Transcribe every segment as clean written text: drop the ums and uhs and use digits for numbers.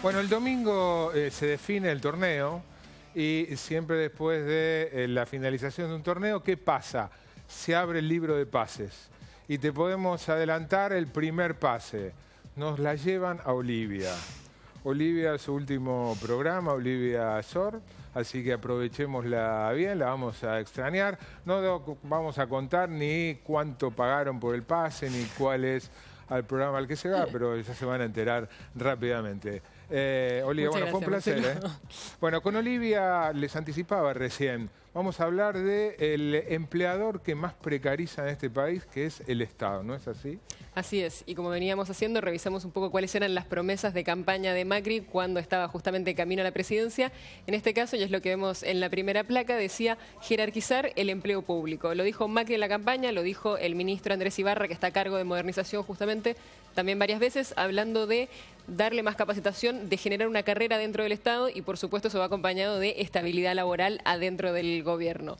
Bueno, el domingo se define el torneo y siempre después de la finalización de un torneo, ¿qué pasa? Se abre el libro de pases y te podemos adelantar el primer pase. Nos la llevan a Olivia. Olivia, su último programa, Olivia Shore, así que aprovechémosla bien, la vamos a extrañar. No vamos a contar ni cuánto pagaron por el pase, ni cuál es al programa al que se va, pero ya se van a enterar rápidamente. Olivia, bueno, fue un placer. Bueno, con Olivia les anticipaba recién, vamos a hablar del empleador que más precariza en este país, que es el Estado, ¿no es así? Así es, y como veníamos haciendo, revisamos un poco cuáles eran las promesas de campaña de Macri cuando estaba justamente camino a la presidencia. En este caso, y es lo que vemos en la primera placa, decía jerarquizar el empleo público. Lo dijo Macri en la campaña, lo dijo el ministro Andrés Ibarra, que está a cargo de modernización justamente, también varias veces, hablando de darle más capacitación, de generar una carrera dentro del Estado y por supuesto eso va acompañado de estabilidad laboral adentro del gobierno.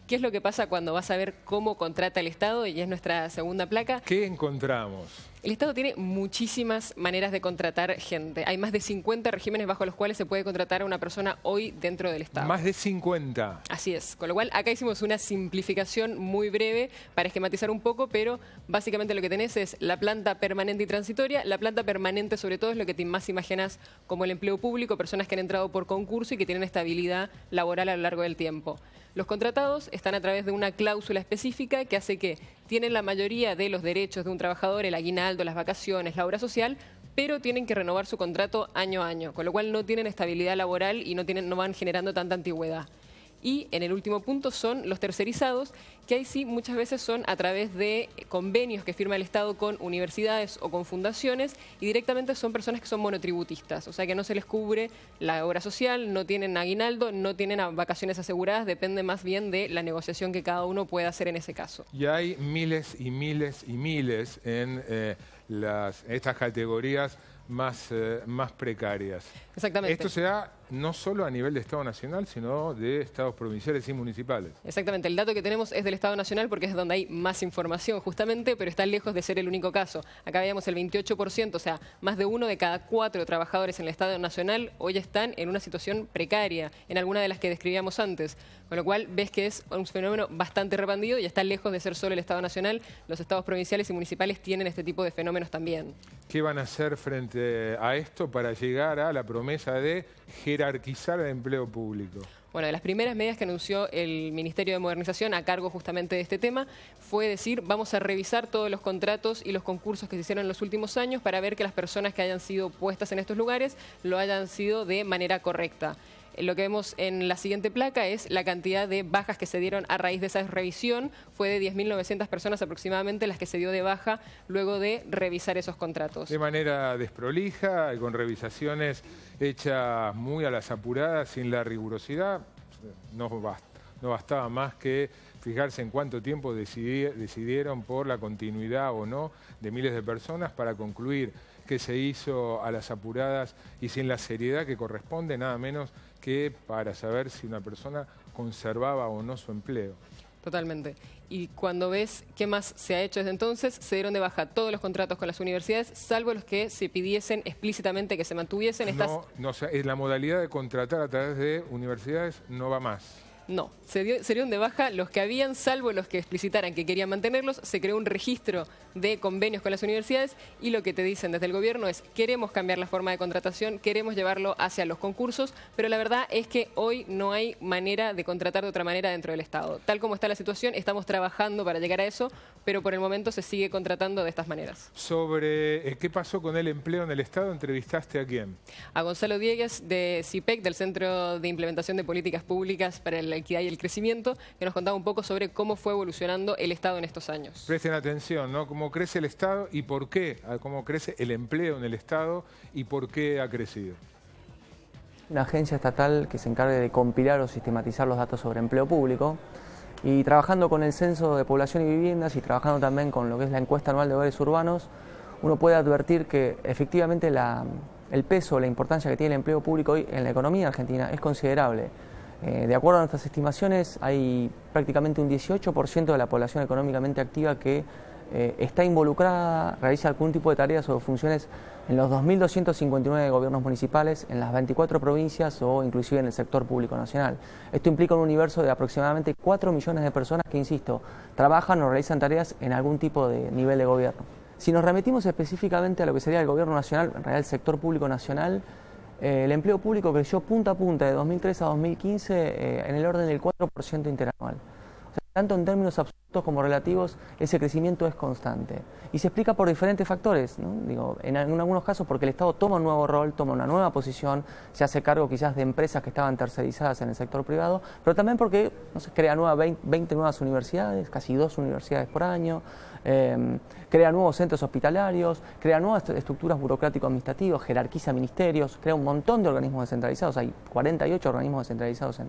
¿Qué es lo que pasa cuando vas a ver cómo contrata el Estado? Y es nuestra segunda placa. ¿Qué encontramos? El Estado tiene muchísimas maneras de contratar gente. Hay más de 50 regímenes bajo los cuales se puede contratar a una persona hoy dentro del Estado. Más de 50. Así es. Con lo cual, acá hicimos una simplificación muy breve para esquematizar un poco, pero básicamente lo que tenés es la planta permanente y transitoria. La planta permanente, sobre todo, es lo que te más imaginas como el empleo público, personas que han entrado por concurso y que tienen estabilidad laboral a lo largo del tiempo. Los contratados están a través de una cláusula específica que hace que tienen la mayoría de los derechos de un trabajador, el aguinaldo, las vacaciones, la obra social, pero tienen que renovar su contrato año a año, con lo cual no tienen estabilidad laboral y no van generando tanta antigüedad. Y en el último punto son los tercerizados, que ahí sí muchas veces son a través de convenios que firma el Estado con universidades o con fundaciones y directamente son personas que son monotributistas, o sea que no se les cubre la obra social, no tienen aguinaldo, no tienen vacaciones aseguradas, depende más bien de la negociación que cada uno pueda hacer en ese caso. Y hay miles y miles y miles en estas categorías más precarias. Exactamente. Esto se da no solo a nivel de Estado Nacional, sino de estados provinciales y municipales. Exactamente, el dato que tenemos es del Estado Nacional porque es donde hay más información justamente, pero está lejos de ser el único caso. Acá veíamos el 28%, o sea, más de 1 de cada 4 trabajadores en el Estado Nacional hoy están en una situación precaria, en alguna de las que describíamos antes. Con lo cual ves que es un fenómeno bastante repandido y está lejos de ser solo el Estado Nacional. Los estados provinciales y municipales tienen este tipo de fenómenos también. ¿Qué van a hacer frente a esto para llegar a la promesa de jerarquizar el empleo público? Bueno, de las primeras medidas que anunció el Ministerio de Modernización a cargo justamente de este tema fue decir, vamos a revisar todos los contratos y los concursos que se hicieron en los últimos años para ver que las personas que hayan sido puestas en estos lugares lo hayan sido de manera correcta. Lo que vemos en la siguiente placa es la cantidad de bajas que se dieron a raíz de esa revisión. Fue de 10.900 personas aproximadamente las que se dio de baja luego de revisar esos contratos. De manera desprolija y con revisaciones hechas muy a las apuradas, sin la rigurosidad, no bastaba más que fijarse en cuánto tiempo decidieron por la continuidad o no de miles de personas para concluir que se hizo a las apuradas y sin la seriedad que corresponde, nada menos que para saber si una persona conservaba o no su empleo. Totalmente. Y cuando ves qué más se ha hecho desde entonces, se dieron de baja todos los contratos con las universidades, salvo los que se pidiesen explícitamente que se mantuviesen. La modalidad de contratar a través de universidades no va más. No, se dieron de baja los que habían, salvo los que explicitaran que querían mantenerlos. Se creó un registro de convenios con las universidades y lo que te dicen desde el gobierno es queremos cambiar la forma de contratación, queremos llevarlo hacia los concursos, pero la verdad es que hoy no hay manera de contratar de otra manera dentro del Estado. Tal como está la situación, estamos trabajando para llegar a eso, pero por el momento se sigue contratando de estas maneras. Sobre qué pasó con el empleo en el Estado, ¿entrevistaste a quién? A Gonzalo Diegues de CIPEC, del Centro de Implementación de Políticas Públicas para la Equidad y el Crecimiento, que nos contaba un poco sobre cómo fue evolucionando el Estado en estos años. Presten atención, ¿no? Cómo crece el Estado y por qué, cómo crece el empleo en el Estado y por qué ha crecido. Una agencia estatal que se encargue de compilar o sistematizar los datos sobre empleo público y trabajando con el Censo de Población y Viviendas y trabajando también con lo que es la encuesta anual de hogares urbanos, uno puede advertir que efectivamente el peso, la importancia que tiene el empleo público hoy en la economía argentina es considerable. De acuerdo a nuestras estimaciones, hay prácticamente un 18% de la población económicamente activa que está involucrada, realiza algún tipo de tareas o funciones en los 2.259 gobiernos municipales, en las 24 provincias o inclusive en el sector público nacional. Esto implica un universo de aproximadamente 4 millones de personas que, insisto, trabajan o realizan tareas en algún tipo de nivel de gobierno. Si nos remitimos específicamente a lo que sería el gobierno nacional, en realidad el sector público nacional, el empleo público creció punta a punta de 2003 a 2015 en el orden del 4% interanual. O sea, tanto en términos absolutos como relativos, ese crecimiento es constante. Y se explica por diferentes factores, ¿no? Digo, en algunos casos porque el Estado toma un nuevo rol, toma una nueva posición, se hace cargo quizás de empresas que estaban tercerizadas en el sector privado, pero también porque crea 20 nuevas universidades, casi 2 universidades por año, crea nuevos centros hospitalarios, crea nuevas estructuras burocrático-administrativas, jerarquiza ministerios, crea un montón de organismos descentralizados, hay 48 organismos descentralizados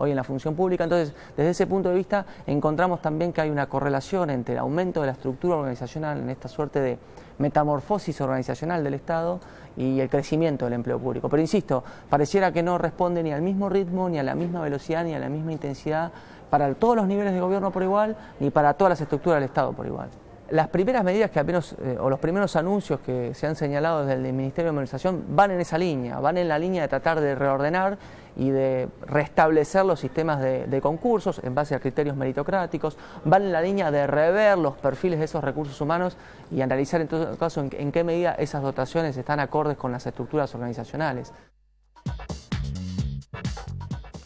hoy en la función pública. Entonces, desde ese punto de vista, encontramos también que hay una correlación entre el aumento de la estructura organizacional en esta suerte de metamorfosis organizacional del Estado y el crecimiento del empleo público. Pero insisto, pareciera que no responde ni al mismo ritmo, ni a la misma velocidad, ni a la misma intensidad para todos los niveles de gobierno por igual, ni para todas las estructuras del Estado por igual. Las primeras medidas que apenas, o los primeros anuncios que se han señalado desde el Ministerio de Administración van en esa línea, van en la línea de tratar de reordenar y de restablecer los sistemas de concursos en base a criterios meritocráticos, van en la línea de rever los perfiles de esos recursos humanos y analizar en todo caso en qué medida esas dotaciones están acordes con las estructuras organizacionales.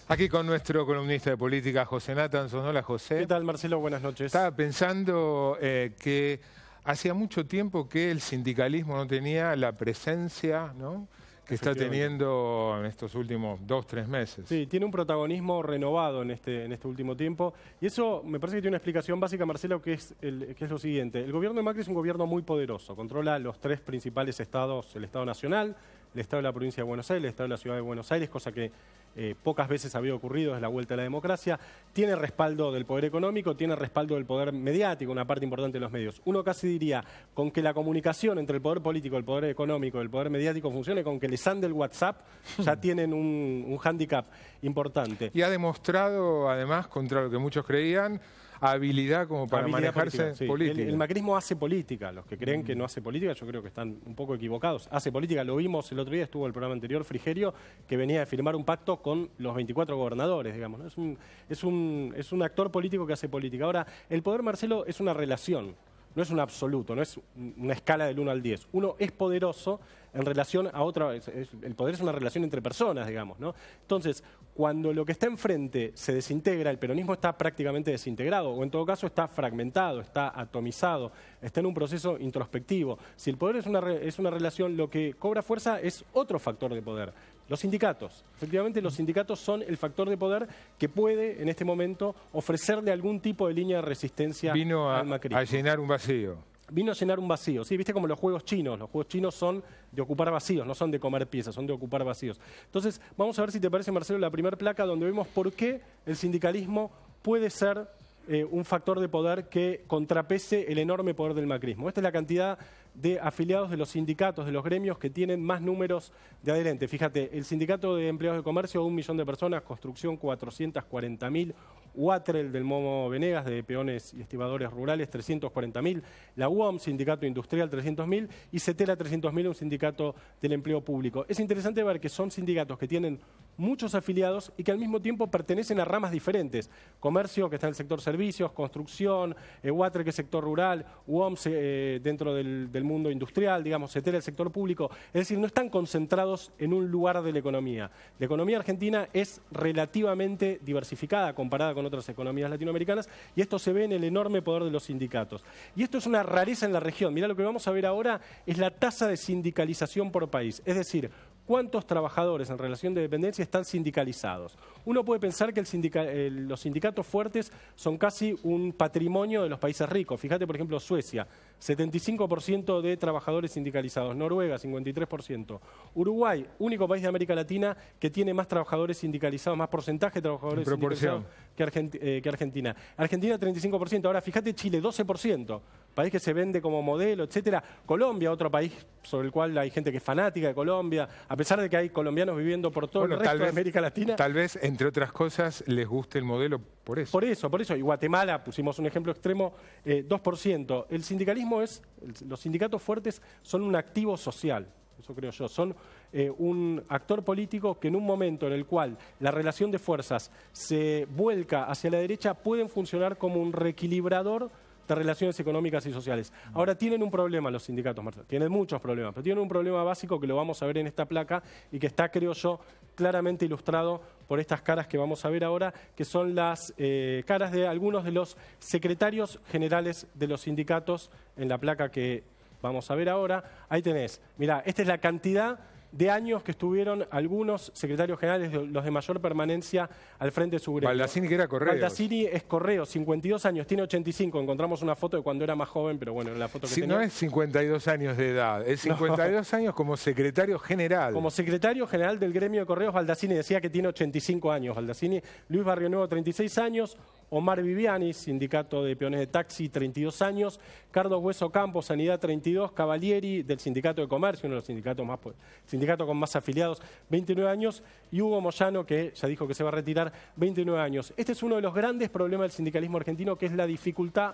Aquí con nuestro columnista de política, José Natanson. Hola, José. ¿Qué tal, Marcelo? Buenas noches. Estaba pensando que hacía mucho tiempo que el sindicalismo no tenía la presencia, ¿no?, que está teniendo en estos últimos 2-3 meses. Sí, tiene un protagonismo renovado en este último tiempo. Y eso me parece que tiene una explicación básica, Marcelo, que es lo siguiente. El gobierno de Macri es un gobierno muy poderoso. Controla los 3 principales estados, el Estado Nacional, el Estado de la Provincia de Buenos Aires, el Estado de la Ciudad de Buenos Aires, cosa que pocas veces había ocurrido desde la vuelta a la democracia. Tiene respaldo del poder económico, tiene respaldo del poder mediático, una parte importante de los medios. Uno casi diría, con que la comunicación entre el poder político, el poder económico, el poder mediático funcione, con que les ande el WhatsApp, ya tienen un hándicap importante. Y ha demostrado, además, contra lo que muchos creían, habilidad como para manejarse política. El macrismo hace política. Los que creen que no hace política, yo creo que están un poco equivocados. Hace política, lo vimos el otro día, estuvo el programa anterior, Frigerio, que venía de firmar un pacto con los 24 gobernadores, digamos, ¿no? Es un actor político que hace política. Ahora, el poder, Marcelo, es una relación. No es un absoluto, no es una escala del 1 al 10. Uno es poderoso en relación a otra. El poder es una relación entre personas, digamos, ¿no? Entonces, cuando lo que está enfrente se desintegra, el peronismo está prácticamente desintegrado, o en todo caso está fragmentado, está atomizado, está en un proceso introspectivo. Si el poder es una relación, lo que cobra fuerza es otro factor de poder. Los sindicatos. Efectivamente, los sindicatos son el factor de poder que puede, en este momento, ofrecerle algún tipo de línea de resistencia al macrismo. A llenar un vacío. Vino a llenar un vacío. Sí, viste como los juegos chinos. Los juegos chinos son de ocupar vacíos, no son de comer piezas, son de ocupar vacíos. Entonces, vamos a ver si te parece, Marcelo, la primera placa donde vemos por qué el sindicalismo puede ser un factor de poder que contrapese el enorme poder del macrismo. Esta es la cantidad de afiliados de los sindicatos, de los gremios que tienen más números de adherentes. Fíjate, el sindicato de empleados de comercio, 1 millón de personas, construcción 440.000, UATREL del Momo Venegas, de peones y estibadores rurales, 340.000, la UOM, sindicato industrial, 300.000, y CETERA, 300.000, un sindicato del empleo público. Es interesante ver que son sindicatos que tienen muchos afiliados y que al mismo tiempo pertenecen a ramas diferentes. Comercio, que está en el sector servicios, construcción, UATREL, que es sector rural, UOM dentro del mundo industrial, digamos, CETERA, el sector público. Es decir, no están concentrados en un lugar de la economía. La economía argentina es relativamente diversificada comparada con otras economías latinoamericanas, y esto se ve en el enorme poder de los sindicatos. Y esto es una rareza en la región. Mirá, lo que vamos a ver ahora es la tasa de sindicalización por país. Es decir, ¿cuántos trabajadores en relación de dependencia están sindicalizados? Uno puede pensar que los sindicatos fuertes son casi un patrimonio de los países ricos. Fíjate, por ejemplo, Suecia, 75% de trabajadores sindicalizados. Noruega, 53%. Uruguay, único país de América Latina que tiene más trabajadores sindicalizados, más porcentaje de trabajadores sindicalizados que Argentina. Argentina, 35%. Ahora, fíjate, Chile, 12%. país que se vende como modelo, etcétera. Colombia, otro país sobre el cual hay gente que es fanática de Colombia, a pesar de que hay colombianos viviendo por todo el resto de América Latina. Tal vez, entre otras cosas, les guste el modelo por eso. Por eso. Y Guatemala, pusimos un ejemplo extremo, 2%. El sindicalismo los sindicatos fuertes son un activo social. Eso creo yo, son un actor político que en un momento en el cual la relación de fuerzas se vuelca hacia la derecha pueden funcionar como un reequilibrador de relaciones económicas y sociales. Ahora tienen un problema los sindicatos, Marcelo, tienen muchos problemas, pero tienen un problema básico que lo vamos a ver en esta placa y que está, creo yo, claramente ilustrado por estas caras que vamos a ver ahora, que son las caras de algunos de los secretarios generales de los sindicatos en la placa que vamos a ver ahora. Ahí tenés, mirá, esta es la cantidad de años que estuvieron algunos secretarios generales, los de mayor permanencia, al frente de su gremio. Baldassini, que era Correos. Baldassini es Correos, 52 años, tiene 85. Encontramos una foto de cuando era más joven, pero bueno, la foto que tenía. No es 52 años de edad, es 52 años como secretario general. Como secretario general del gremio de Correos, Baldassini decía que tiene 85 años. Baldassini, Luis Barrionuevo, 36 años. Omar Viviani, sindicato de peones de taxi, 32 años. Carlos Hueso Campos, Sanidad, 32. Cavalieri, del sindicato de comercio, uno de los sindicatos con más afiliados, 29 años. Y Hugo Moyano, que ya dijo que se va a retirar, 29 años. Este es uno de los grandes problemas del sindicalismo argentino, que es la dificultad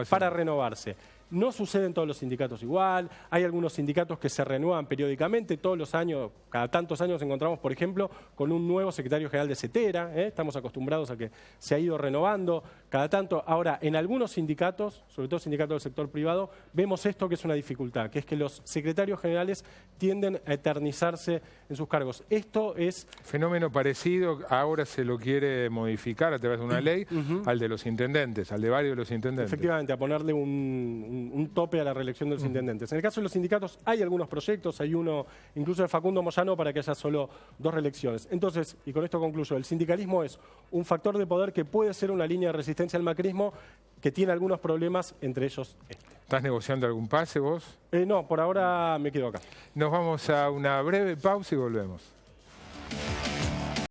para renovarse. No sucede en todos los sindicatos igual. Hay algunos sindicatos que se renuevan periódicamente. Todos los años, cada tantos años, encontramos, por ejemplo, con un nuevo secretario general de CETERA. Estamos acostumbrados a que se ha ido renovando cada tanto. Ahora, en algunos sindicatos, sobre todo sindicatos del sector privado, vemos esto que es una dificultad, que es que los secretarios generales tienden a eternizarse en sus cargos. Esto es... Fenómeno parecido, ahora se lo quiere modificar a través de una ley, al de los intendentes, al de varios de los intendentes. Efectivamente, a ponerle un tope a la reelección de los intendentes. En el caso de los sindicatos hay algunos proyectos, hay uno incluso de Facundo Moyano para que haya solo 2 reelecciones. Entonces, y con esto concluyo, el sindicalismo es un factor de poder que puede ser una línea de resistencia al macrismo que tiene algunos problemas, entre ellos este. ¿Estás negociando algún pase vos? No, por ahora me quedo acá. Nos vamos a una breve pausa y volvemos.